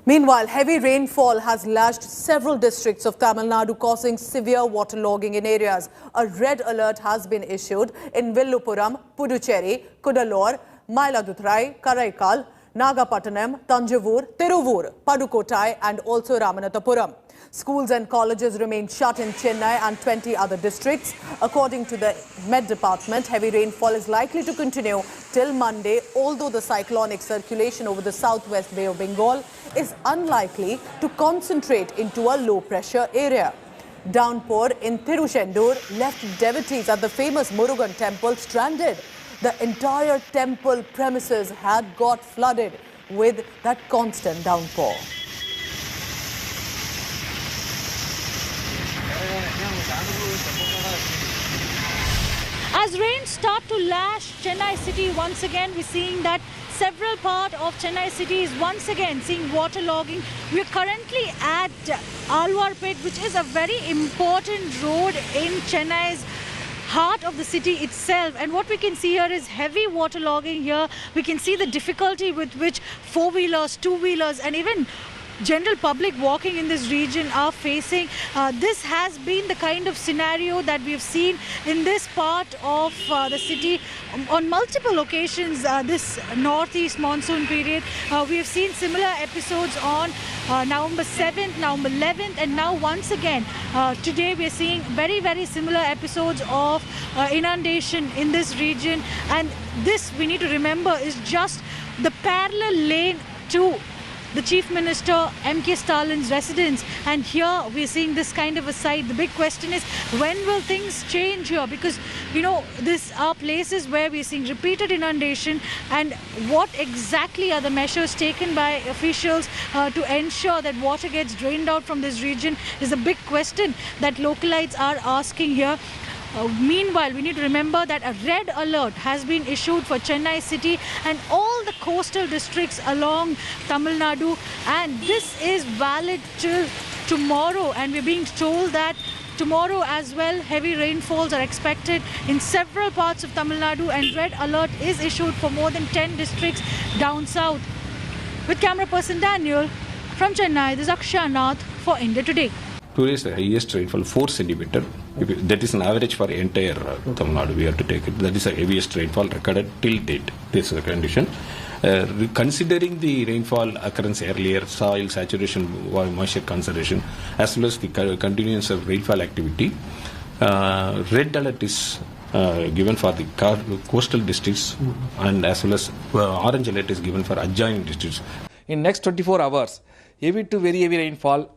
Meanwhile, heavy rainfall has lashed several districts of Tamil Nadu, causing severe waterlogging in areas. A red alert has been issued in Villupuram, Puducherry, Kudalur, Mayiladuthurai, Karaikal, Nagapattinam, Thanjavur, Tiruvur, Padukottai and also Ramanathapuram. Schools and colleges remain shut in Chennai and 20 other districts. According to the Met Department, heavy rainfall is likely to continue till Monday, although the cyclonic circulation over the southwest Bay of Bengal is unlikely to concentrate into a low-pressure area. Downpour in Tirushendur left devotees at the famous Murugan temple stranded. The entire temple premises had got flooded with that constant downpour. As rains start to lash Chennai city once again, we're seeing that several parts of Chennai city is once again seeing waterlogging. We're currently at Alwarpet, which is a very important road in Chennai's heart of the city itself, and what we can see here is heavy waterlogging here. We can see the difficulty with which four-wheelers, two-wheelers and even general public walking in this region are facing. This has been the kind of scenario that we've seen in this part of the city on multiple occasions this northeast monsoon period. We have seen similar episodes on November 7th, November 11th, and now once again today we are seeing very similar episodes of inundation in this region. And this, we need to remember, is just the parallel lane to the Chief Minister M.K. Stalin's residence, and here we're seeing this kind of a sight. The big question is, when will things change here? Because, you know, these are places where we're seeing repeated inundation, and what exactly are the measures taken by officials to ensure that water gets drained out from this region is a big question that localites are asking here. Meanwhile, we need to remember that a red alert has been issued for Chennai city and all the coastal districts along Tamil Nadu, and this is valid till tomorrow, and we're being told that tomorrow as well heavy rainfalls are expected in several parts of Tamil Nadu, and red alert is issued for more than 10 districts down south. With camera person Daniel from Chennai, this is Akshay Nath for India Today. Today's the highest rainfall 4 centimeter. That is an average for entire Tamil Nadu. We have to take it. That is the heaviest rainfall recorded till date. This is the condition. Considering the rainfall occurrence earlier, soil saturation, moisture conservation, as well as the continuance of rainfall activity, red alert is given for the coastal districts, and as well as orange alert is given for adjoining districts. In next 24 hours, heavy to very heavy rainfall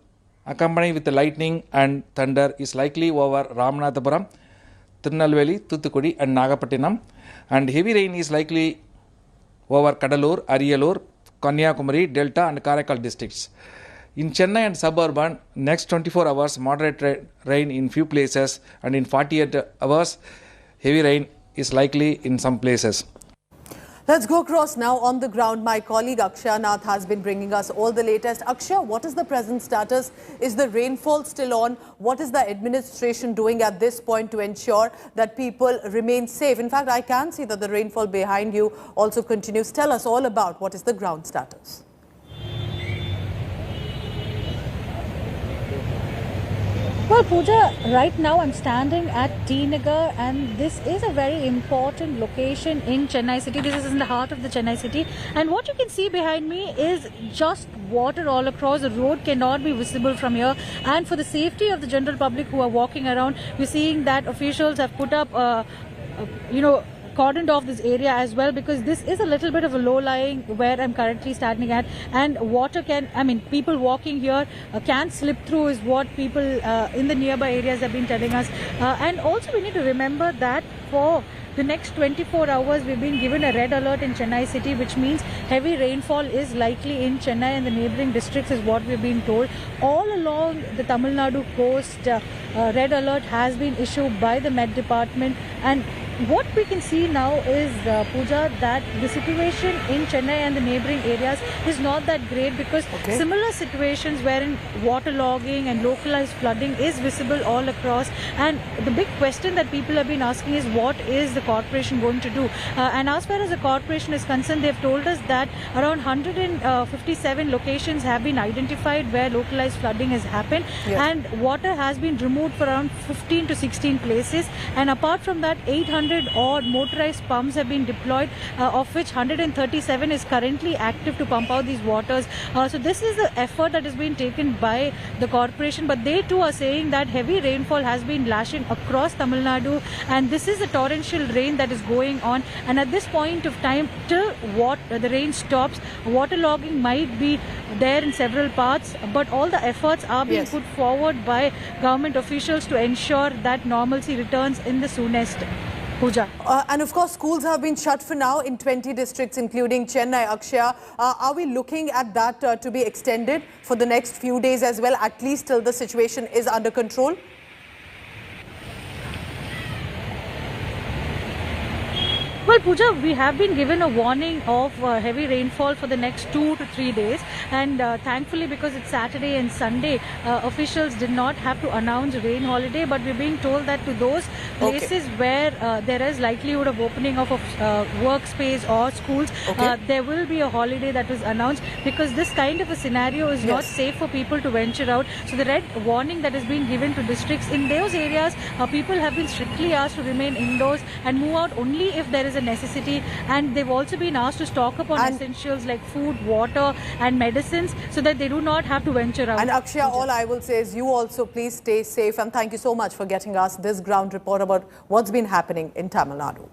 accompanied with the lightning and thunder is likely over Ramanathapuram, Tirunelveli, Thuthukudi and Nagapattinam, and heavy rain is likely over Kadalur, Ariyalur, Kanyakumari, Delta and Karaikal districts. In Chennai and suburban, next 24 hours moderate rain in few places, and in 48 hours heavy rain is likely in some places. Let's go across now on the ground. My colleague Akshay Nath has been bringing us all the latest. Akshay, what is the present status? Is the rainfall still on? What is the administration doing at this point to ensure that people remain safe? In fact, I can see that the rainfall behind you also continues. Tell us all about what is the ground status. Well, Pooja, right now I'm standing at T Nagar, and this is a very important location in Chennai city. This is in the heart of the Chennai city, and what you can see behind me is just water all across. The road cannot be visible from here, and for the safety of the general public who are walking around, we're seeing that officials have put up cordoned off this area as well, because this is a little bit of a low-lying where I'm currently standing at, and water people walking here can slip through is what people in the nearby areas have been telling us. And also we need to remember that for the next 24 hours we've been given a red alert in Chennai city, which means heavy rainfall is likely in Chennai and the neighbouring districts is what we've been told. All along the Tamil Nadu coast, red alert has been issued by the Met Department, and what we can see now is, Pooja, that the situation in Chennai and the neighboring areas is not that great, because similar situations wherein waterlogging and localized flooding is visible all across. And the big question that people have been asking is, what is the corporation going to do? And as far as the corporation is concerned, they've told us that around 157 locations have been identified where localized flooding has happened, and water has been removed for around 15 to 16 places. And apart from that, 800 odd motorized pumps have been deployed, of which 137 is currently active to pump out these waters. So this is the effort that is being taken by the corporation, but they too are saying that heavy rainfall has been lashing across Tamil Nadu, and this is a torrential rain that is going on. And at this point of time, till the rain stops, waterlogging might be there in several parts, but all the efforts are being put forward by government officials to ensure that normalcy returns in the soonest. Pooja. And of course, schools have been shut for now in 20 districts, including Chennai. Akshaya, are we looking at that to be extended for the next few days as well, at least till the situation is under control? Well, Pooja, we have been given a warning of heavy rainfall for the next 2 to 3 days, and thankfully, because it's Saturday and Sunday, officials did not have to announce a rain holiday, but we're being told that to those places where there is likelihood of opening of workspace or schools, there will be a holiday that was announced, because this kind of a scenario is not safe for people to venture out. So the red warning that is being given to districts in those areas, people have been strictly asked to remain indoors and move out only if there is a necessity, and they've also been asked to stock up on essentials like food, water and medicines, so that they do not have to venture out. And Akshaya, all I will say is you also please stay safe, and thank you so much for getting us this ground report about what's been happening in Tamil Nadu.